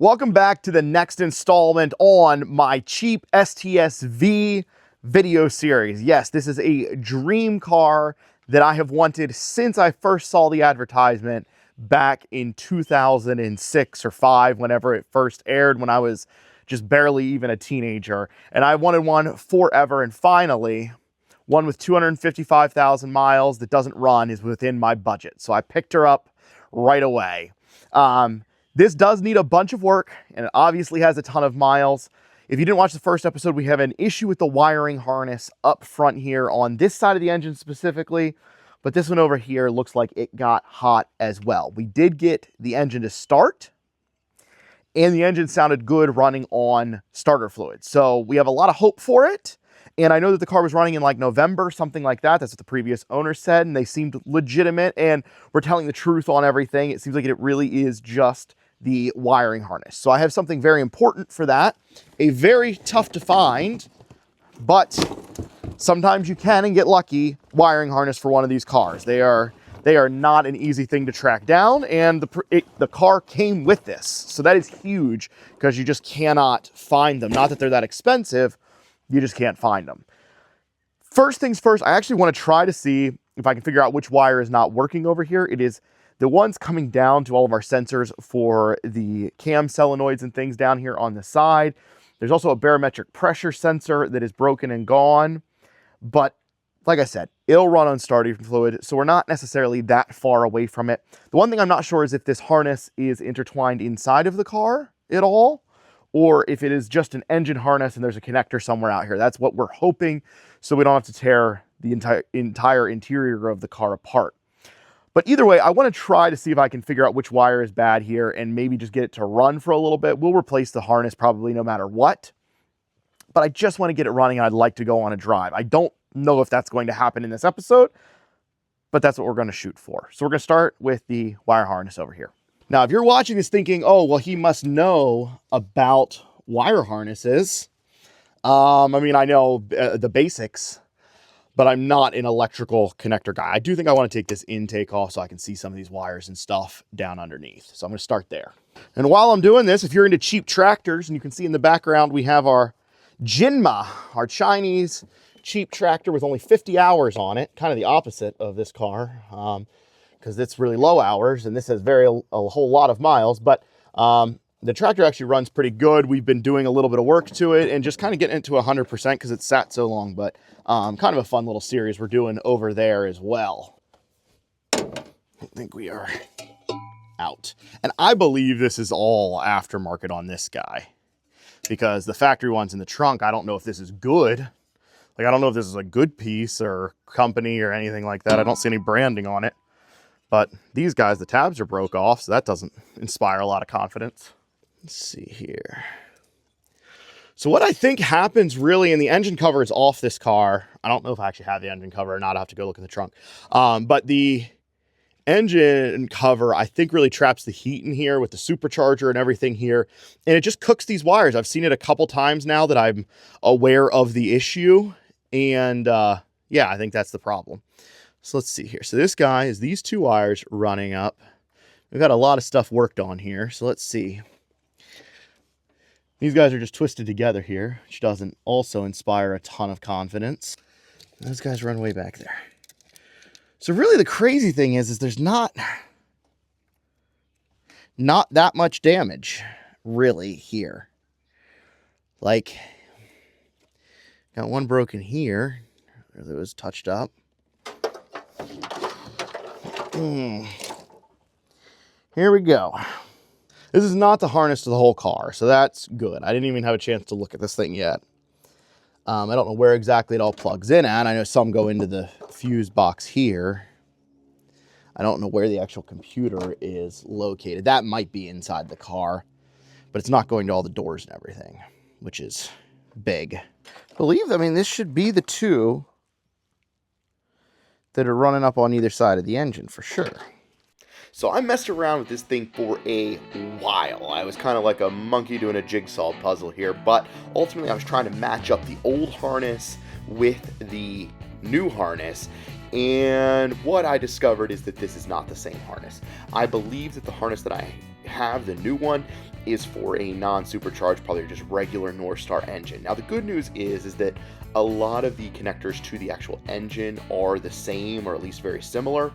Welcome back to the next installment on my cheap STS-V video series. Yes, this is a dream car that I have wanted since I first saw the advertisement back in 2006 or 5, whenever it first aired, when I was just barely even a teenager. And I wanted one forever, and finally, one with 255,000 miles that doesn't run is within my budget. So I picked her up right away. This does need a bunch of work, and it obviously has a ton of miles. If you didn't watch the first episode, we have an issue with the wiring harness up front here on this side of the engine specifically, but this one over here looks like it got hot as well. We did get the engine to start, and the engine sounded good running on starter fluid. So we have a lot of hope for it. And I know that the car was running in like November, something like that. That's what the previous owner said, and they seemed legitimate, and we're telling the truth on everything. It seems like it really is just the wiring harness. So I have something very important for that. A very tough to find, but sometimes you can and get lucky, wiring harness for one of these cars. They are not an easy thing to track down, and the car came with this. So that is huge, because you just cannot find them. Not that they're that expensive, you just can't find them. First things first, I actually want to try to see if I can figure out which wire is not working over here. It is the ones coming down to all of our sensors for the cam solenoids and things down here on the side. There's also a barometric pressure sensor that is broken and gone. But like I said, it'll run on starter fluid, so we're not necessarily that far away from it. The one thing I'm not sure is if this harness is intertwined inside of the car at all, or if it is just an engine harness and there's a connector somewhere out here. That's what we're hoping, so we don't have to tear the entire interior of the car apart. But either way, I want to try to see if I can figure out which wire is bad here and maybe just get it to run for a little bit. We'll replace the harness probably no matter what, but I just want to get it running, and I'd like to go on a drive. I don't know if that's going to happen in this episode, but that's what we're going to shoot for. So we're going to start with the wire harness over here. Now, if you're watching this thinking, oh, well, he must know about wire harnesses. I mean, I know the basics, but I'm not an electrical connector guy. I do think I want to take this intake off so I can see some of these wires and stuff down underneath. So I'm going to start there. And while I'm doing this, if you're into cheap tractors, and you can see in the background, we have our Jinma, our Chinese cheap tractor with only 50 hours on it, kind of the opposite of this car. Because it's really low hours, and this has a whole lot of miles, but the tractor actually runs pretty good. We've been doing a little bit of work to it and just kind of getting it to 100% because it's sat so long, but kind of a fun little series we're doing over there as well. I think we are out. And I believe this is all aftermarket on this guy, because the factory one's in the trunk. I don't know if this is good. Like, I don't know if this is a good piece or company or anything like that. I don't see any branding on it. But these guys, the tabs are broke off, so that doesn't inspire a lot of confidence. Let's see here. So what I think happens really, and the engine cover is off this car. I don't know if I actually have the engine cover or not. I'll have to go look in the trunk. But the engine cover, I think, really traps the heat in here with the supercharger and everything here. And it just cooks these wires. I've seen it a couple times now that I'm aware of the issue. And yeah, I think that's the problem. So let's see here. So this guy is these two wires running up. We've got a lot of stuff worked on here. So let's see. These guys are just twisted together here, which doesn't also inspire a ton of confidence. Those guys run way back there. So really the crazy thing is there's not that much damage really here. Like, got one broken here that was touched up. Here we go. This is not the harness to the whole car, so that's good. I didn't even have a chance to look at this thing yet. I don't know where exactly it all plugs in at. I know some go into the fuse box here. I don't know where the actual computer is located. That might be inside the car, but it's not going to all the doors and everything, which is big. I mean, this should be the two that are running up on either side of the engine for sure. So I messed around with this thing for a while. I was kind of like a monkey doing a jigsaw puzzle here, but ultimately I was trying to match up the old harness with the new harness, and what I discovered is that this is not the same harness. I believe that the harness that I have, the new one, is for a non-supercharged, probably just regular North Star engine. Now the good news is that a lot of the connectors to the actual engine are the same, or at least very similar,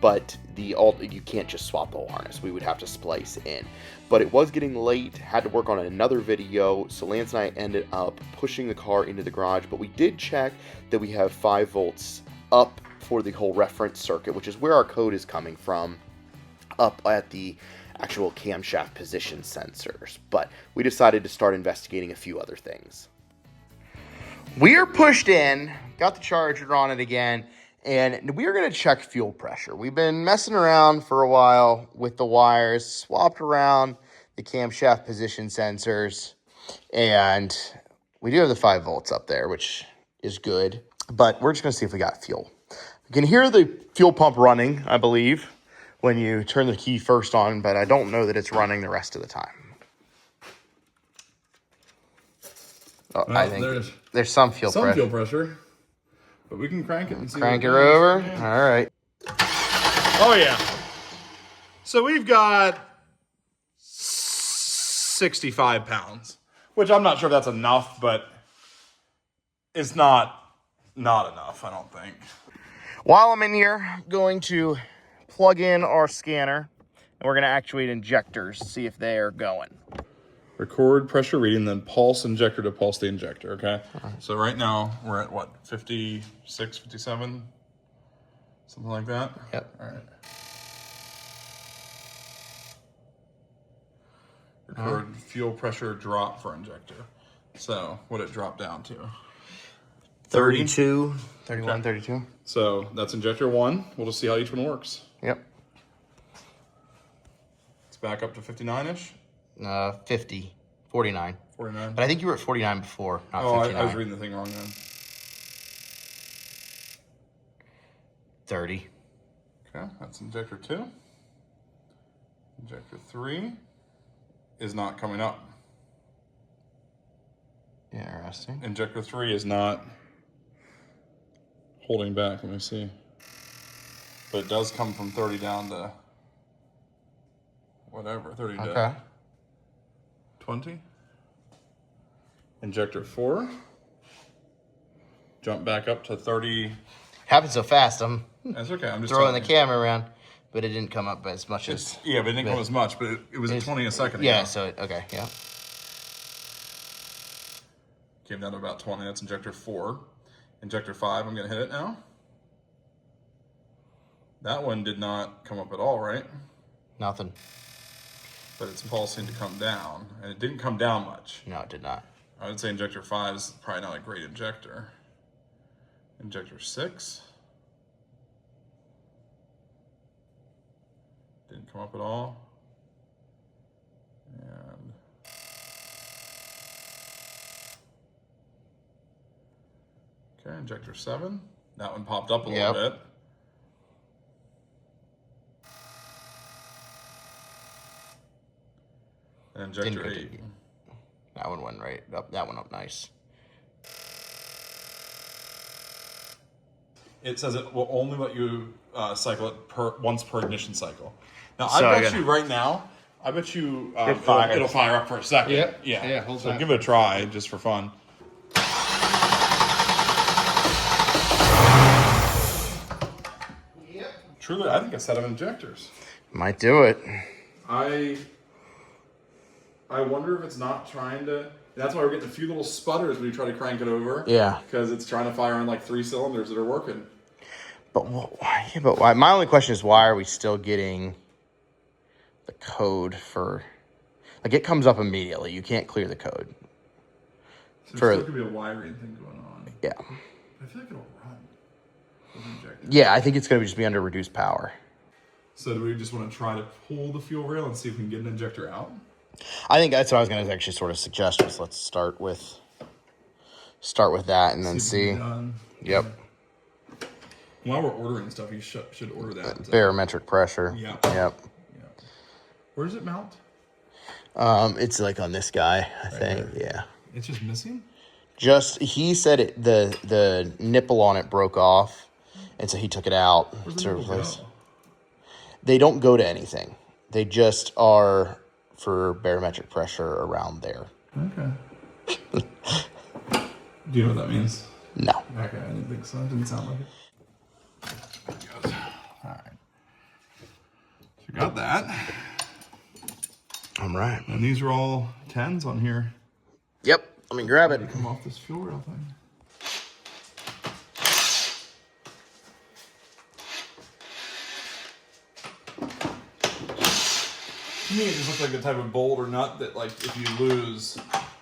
but you can't just swap the whole harness. We would have to splice in. But it was getting late, had to work on another video, so Lance and I ended up pushing the car into the garage, but we did check that we have 5 volts up for the whole reference circuit, which is where our code is coming from, up at the actual camshaft position sensors. But we decided to start investigating a few other things. We are pushed in, got the charger on it again, and we are going to check fuel pressure. We've been messing around for a while with the wires, swapped around the camshaft position sensors, and we do have the 5 volts up there, which is good, but we're just going to see if we got fuel. You can hear the fuel pump running, I believe, when you turn the key first on, but I don't know that it's running the rest of the time. Oh, well, I think there's some fuel pressure. But we can crank it and see. Crank her over. Yeah. All right. Oh, yeah. So we've got 65 pounds, which I'm not sure if that's enough, but it's not enough, I don't think. While I'm in here, I'm going to plug in our scanner, and we're going to actuate injectors, see if they are going. Record pressure reading, then pulse injector to pulse the injector, okay? Right. So right now, we're at what, 56, 57? Something like that? Yep. All right. Record fuel pressure drop for injector. So what it dropped down to? 32, 31, okay. 32. So that's injector 1. We'll just see how each one works. Yep. It's back up to 59-ish. 50, 49. 49. But I think you were at 49 before, not 59. I was reading the thing wrong then. 30. Okay, that's injector 2. Injector 3 is not coming up. Interesting. Injector 3 is not holding back. Let me see. But it does come from 30 down to whatever, 30 to 20. Injector 4. Jump back up to 30. Happened so fast. That's okay. I'm just throwing the camera around, but it didn't come up as much as. Yeah, but it didn't come as much. But it was at 20 a second ago. Yeah. So okay. Yeah. Came down to about 20. That's injector 4. Injector 5. I'm gonna hit it now. That one did not come up at all, right? Nothing. But it's pulsing to come down, and it didn't come down much. No, it did not. I would say injector 5 is probably not a great injector. Injector 6. Didn't come up at all. And okay, injector 7. That one popped up a little bit. And injector 8. That one went right up. That one up nice. It says it will only let you cycle it once per ignition cycle. Now, I bet you right now, it'll fire up for a second. Yeah. Hold so give it a try just for fun. Yep. Truly, I think a set of injectors. Might do it. I wonder if it's not trying to. That's why we're getting a few little sputters when you try to crank it over. Yeah. Because it's trying to fire on like 3 cylinders that are working. But why? My only question is, why are we still getting the code for? Like, it comes up immediately. You can't clear the code. So there's still could be a wiring thing going on. Yeah. I feel like it'll run. Yeah, I think it's going to just be under reduced power. So do we just want to try to pull the fuel rail and see if we can get an injector out? I think that's what I was going to actually sort of suggest. Was let's start with that and then see. Yep. While we're ordering stuff, you should order that. Barometric pressure. Yeah. Yep. Yeah. Where does it mount? It's like on this guy, I think. There. Yeah. It's just missing? He said it, the nipple on it broke off, and so he took it out to replace. They don't go to anything. They just are for barometric pressure around there. Okay. Do you know what that means? No. Okay, I didn't think so. It didn't sound like it. There it goes. All right. So we got that. All right. And these are all 10s on here. Yep. Let me grab it. Come off this fuel rail thing. To me, it just looks like the type of bolt or nut that, like, if you lose,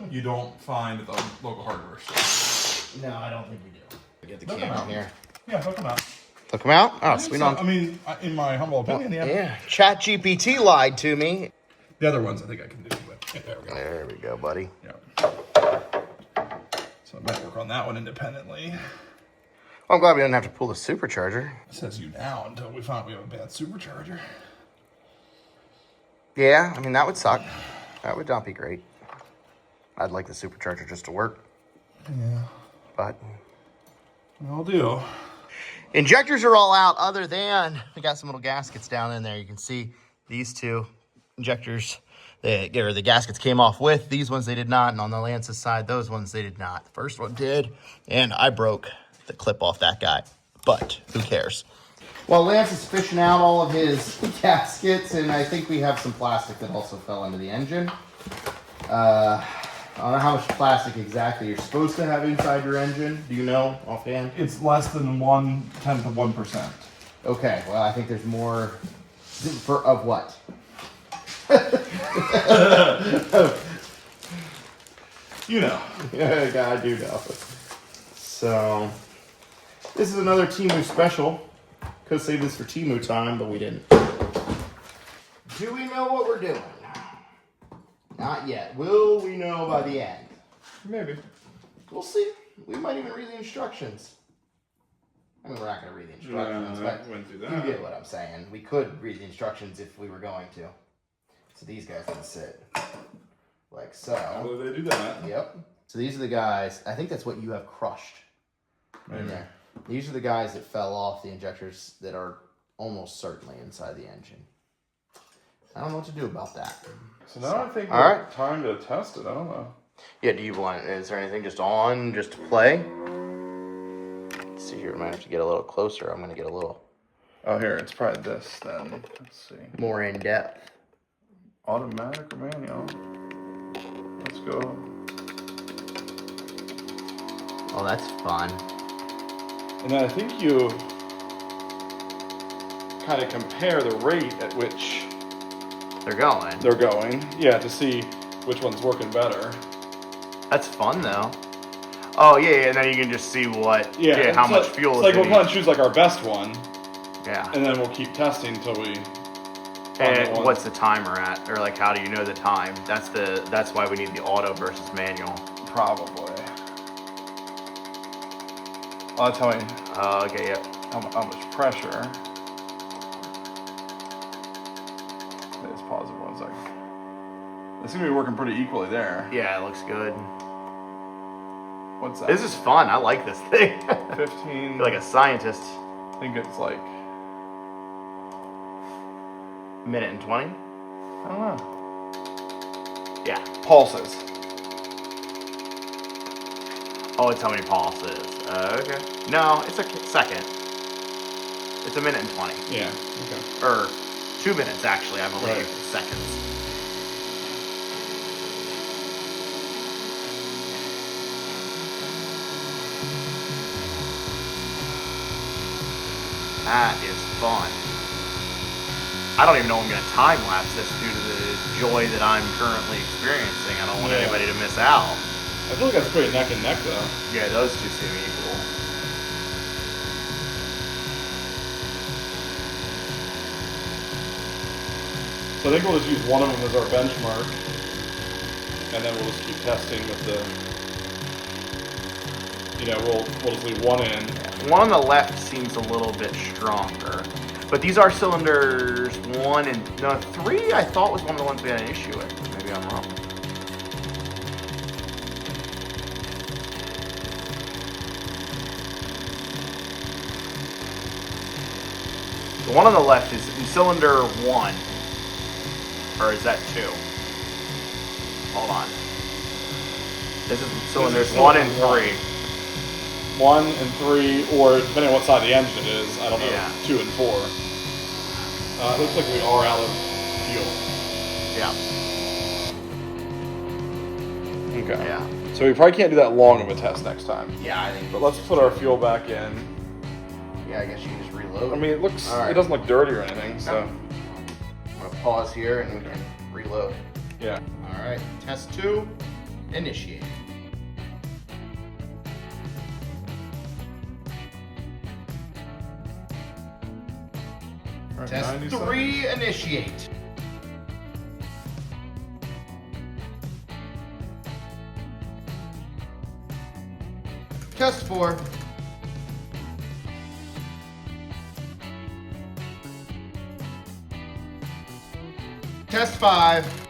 you don't find at the local hardware store. No, I don't think we do. Get the camera in here. Yeah, hook them out. Hook them out? Oh, sweet on. I mean, in my humble opinion, yeah. Yeah. ChatGPT lied to me. The other ones I think I can do, but yeah, there we go. There we go, buddy. Yeah. So I might work on that one independently. Well, I'm glad we didn't have to pull the supercharger. It says you now until we find we have a bad supercharger. Yeah, I mean, that would suck. That would not be great. I'd like the supercharger just to work. Yeah. But I'll do. injectors are all out, other than we got some little gaskets down in there. You can see these two injectors. The gaskets came off with. These ones they did not. And on the Lance's side, those ones they did not. The first one did. And I broke the clip off that guy. But who cares? Well, Lance is fishing out all of his gaskets, and I think we have some plastic that also fell into the engine. I don't know how much plastic exactly you're supposed to have inside your engine. Do you know offhand? It's less than 1/10 of 1%. Okay, well, I think there's more. Of what? You know. Yeah, I do know. So, this is another Temu special. Could save this for Temu time, but we didn't. Do we know what we're doing? Not yet. Will we know by the end? Maybe. We'll see. We might even read the instructions. I mean, we're not going to read the instructions, but wouldn't do you that. get what I'm saying. We could read the instructions if we were going to. So these guys can sit like so. How do they do that? Yep. So these are the guys. I think that's what you have crushed in there. These are the guys that fell off the injectors that are almost certainly inside the engine. I don't know what to do about that. So now I think all right, time to test it. I don't know. Yeah, do you want, is there anything just on, just to play? Let's see here, I might have to get a little closer. I'm going to get a little Oh, here, it's probably this then. Let's see. more in depth. Automatic or manual? Let's go. Oh, that's fun. And then I think you kind of compare the rate at which They're going. Yeah, to see which one's working better. That's fun, though. Oh, yeah, and then you can just see what, how much fuel it's is like in we'll kind of choose like our best one, Yeah. and then we'll keep testing until we. And what's the timer at? Or like, how do you know the time? That's why we need the auto versus manual. Probably. I'll tell you Okay, yep. how much pressure. Let's pause it 1 second. They seem to be working pretty equally there. Yeah, it looks good. What's that? This is fun. I like this thing. 15. Feel like a scientist. I think it's like, Minute and 20? I don't know. Yeah. Pulses. Oh, it's how many pulses. Okay. No, it's a second. It's a minute and 20. Yeah. Okay. Or 2 minutes, actually, I believe. Right. Seconds. That is fun. I don't even know if I'm going to time-lapse this due to the joy that I'm currently experiencing. I don't want anybody to miss out. I feel like that's pretty neck and neck though. Yeah, those two seem equal. So I think we'll just use one of them as our benchmark, and then we'll just keep testing with the. We'll just leave one in. One on the left seems a little bit stronger. But these are cylinders 1 and 3. I thought was one of the ones we had an issue with. Maybe I'm wrong. The one on the left is in cylinder 1, or is that 2? Hold on. This is cylinders 1 and 3. 1 and 3, or depending on what side of the engine it is, I don't know, Yeah. 2 and 4. It looks like we are out of fuel. Yeah. Okay. Yeah. So we probably can't do that long of a test next time. Yeah, I think. But let's put our fuel back in. Yeah, I guess you can just reload. I mean, it looks, All right. it doesn't look dirty or anything, so. I'm gonna pause here and we can reload. Yeah. All right, test 2, initiate. All right, Test 90 3, seconds. initiate. Test 4. Test 5.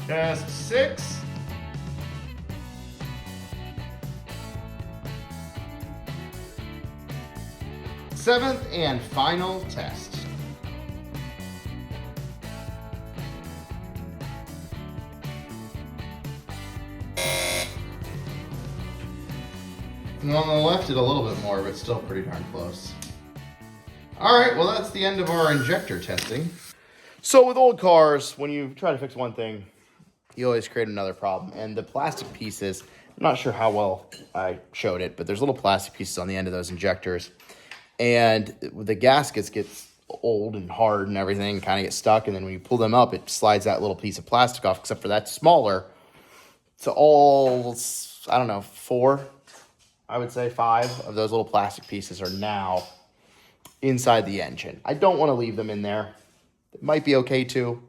Test 6. Seventh and final test. And on the left, it a little bit more, but still pretty darn close. All right, well, that's the end of our injector testing. So with old cars, when you try to fix one thing, you always create another problem. And the plastic pieces, I'm not sure how well I showed it, but there's little plastic pieces on the end of those injectors. And the gaskets get old and hard and everything, kind of get stuck. And then when you pull them up, it slides that little piece of plastic off, except for that smaller. So all, I don't know, 4, I would say 5 of those little plastic pieces are now inside the engine. I don't want to leave them in there. It might be okay too,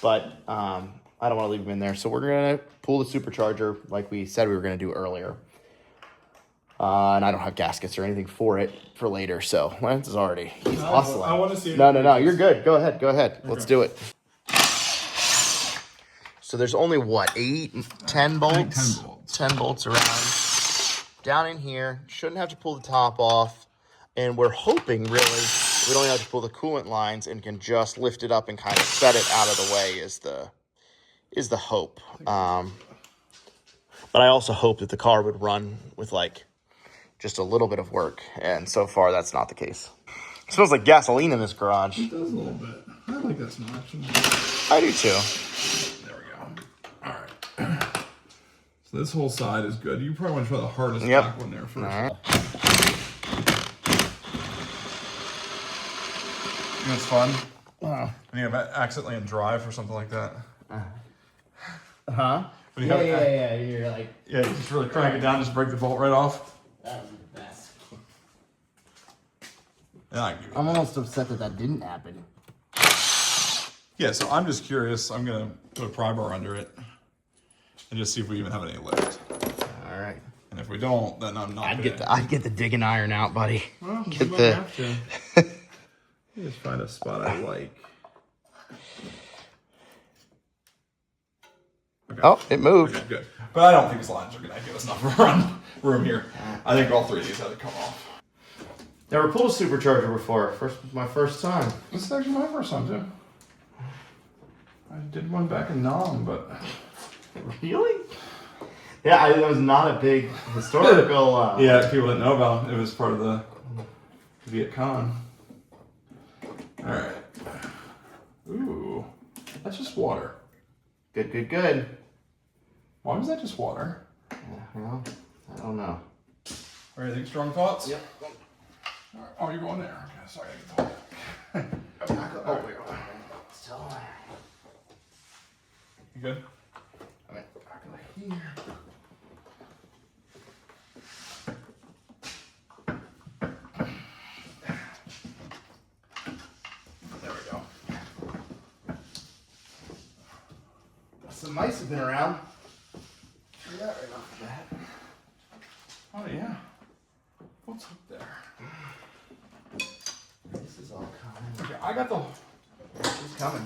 but I don't want to leave them in there. So we're going to pull the supercharger like we said we were going to do earlier. And I don't have gaskets or anything for it for later. So Lance is already, he's hustling. I want to see. No, you're good. Go ahead. Okay. Let's do it. So there's only what, 10 bolts? 10 bolts. 10 bolts around. Down in here, shouldn't have to pull the top off. And we're hoping really, we don't have to pull the coolant lines and can just lift it up and kind of set it out of the way is the hope. But I also hope that the car would run with like just a little bit of work. And so far that's not the case. It smells like gasoline in this garage. It does a little bit. I like that smell actually. I do too. There we go. All right. So this whole side is good. You probably want to try the hardest back one there first. All right. You know, it's fun. When you have accidentally in drive or something like that. Huh? When you Yeah. You're like, Yeah, you just really crank it down, just break the bolt right off. that was the best. Yeah, I give you I'm almost upset that didn't happen. Yeah, so I'm just curious. I'm gonna put a pry bar under it and just see if we even have any lift. All right. And if we don't, then I'm not. I'd get the digging iron out, buddy. Well, Get you might the- have to. You just find a spot I like. Okay. Oh, it moved. Okay, good. But I don't think these lines are gonna give us enough room here. I think all 3 of these had to come off. Never pulled a supercharger before. My first time. This is actually my first time too. I did one back in Nam, but Really? Yeah, it was not a big historical. yeah, people didn't know about it. It was part of the Viet Cong. All right. Ooh, that's just water. Good. Why was that just water? Well, I don't know. Are you think strong thoughts? Yep. All right. Oh, you're going there. Okay, sorry. I get the whole thing. Still. You good? I mean, back over here. There we go. Some mice have been around. Yeah, right off the bat. Oh yeah. What's up there? This is all coming. Okay, I got the. It's coming.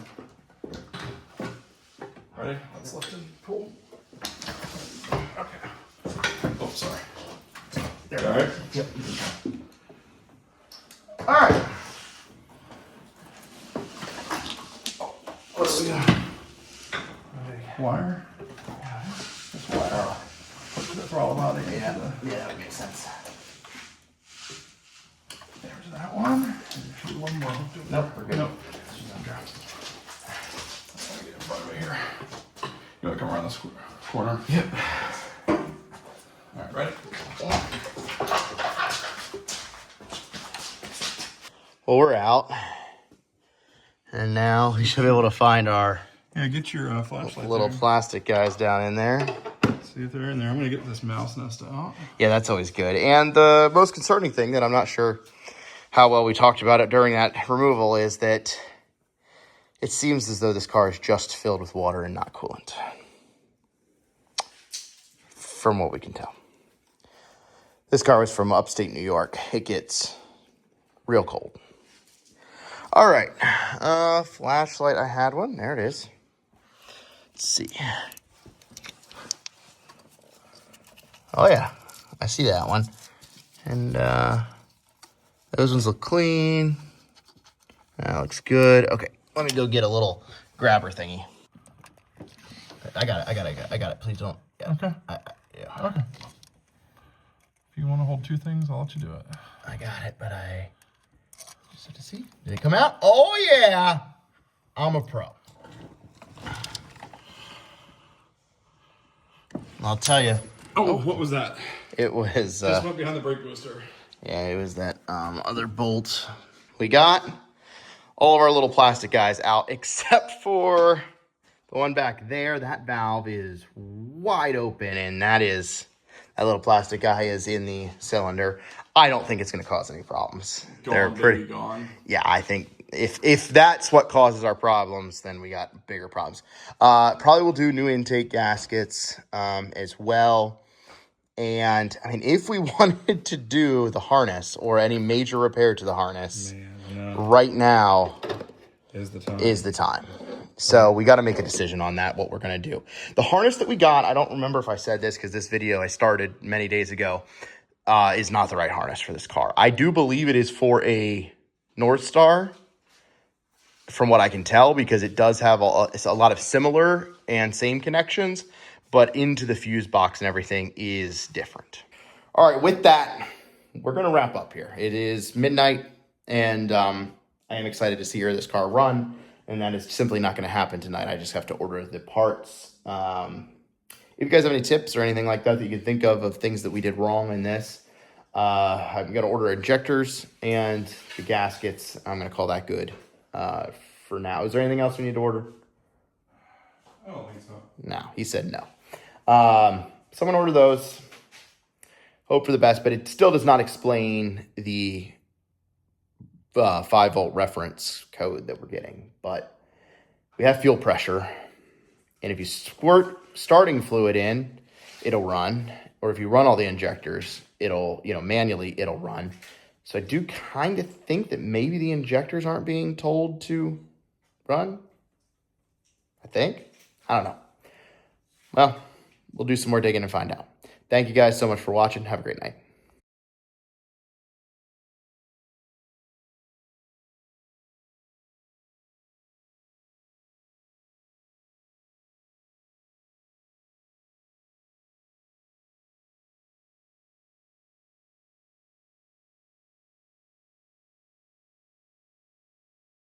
Ready? Let's lift and pull. Okay. Oh, sorry. There. All right. Yep. All right. Wire? Yeah, this wire. Put the throttle body into the... Yeah, that would make sense. There's that one. There's one more. Nope, we're good. Nope. Let me get in front of me here. You want to come around this corner? Yep. All right, ready? Well, we're out. And now we should be able to find our Yeah, get your flashlight. little plastic guys down in there. See if they're in there. I'm going to get this mouse nest out. Yeah, that's always good. And the most concerning thing that I'm not sure how well we talked about it during that removal is that it seems as though this car is just filled with water and not coolant. From what we can tell. This car was from upstate New York. It gets real cold. All right. Flashlight, I had one. There it is. Let's see. Oh, yeah. I see that one. And those ones look clean. That looks good. Okay. Let me go get a little grabber thingy. I got it. Please don't. Yeah. Okay. Yeah. Okay. If you want to hold two things, I'll let you do it. I got it, but I just have to see. Did it come out? Oh, yeah. I'm a pro. I'll tell you. Oh, what was that? It was... Just went behind the brake booster. Yeah, it was that other bolt. We got all of our little plastic guys out, except for the one back there. That valve is wide open, and that little plastic guy is in the cylinder. I don't think it's going to cause any problems. They're pretty gone. Yeah, I think if that's what causes our problems, then we got bigger problems. Probably will do new intake gaskets as well. And I mean, if we wanted to do the harness or any major repair to the harness, right now is the time. So we got to make a decision on that, what we're going to do. The harness that we got, I don't remember if I said this because this video I started many days ago, is not the right harness for this car. I do believe it is for a North Star, from what I can tell, because it does have a lot of similar and same connections, but into the fuse box and everything is different. All right, with that, we're going to wrap up here. It is midnight, and I am excited to see this car run, and that is simply not going to happen tonight. I just have to order the parts. If you guys have any tips or anything like that that you can think of things that we did wrong in this, I'm going to order injectors and the gaskets. I'm going to call that good for now. Is there anything else we need to order? I don't think so. No, he said no. So I'm going to order those. Hope for the best, but it still does not explain the 5-volt reference code that we're getting. But we have fuel pressure. And if you squirt starting fluid in, it'll run. Or if you run all the injectors, it'll, manually it'll run. So I do kind of think that maybe the injectors aren't being told to run. I think. I don't know. Well, we'll do some more digging and find out. Thank you guys so much for watching. Have a great night.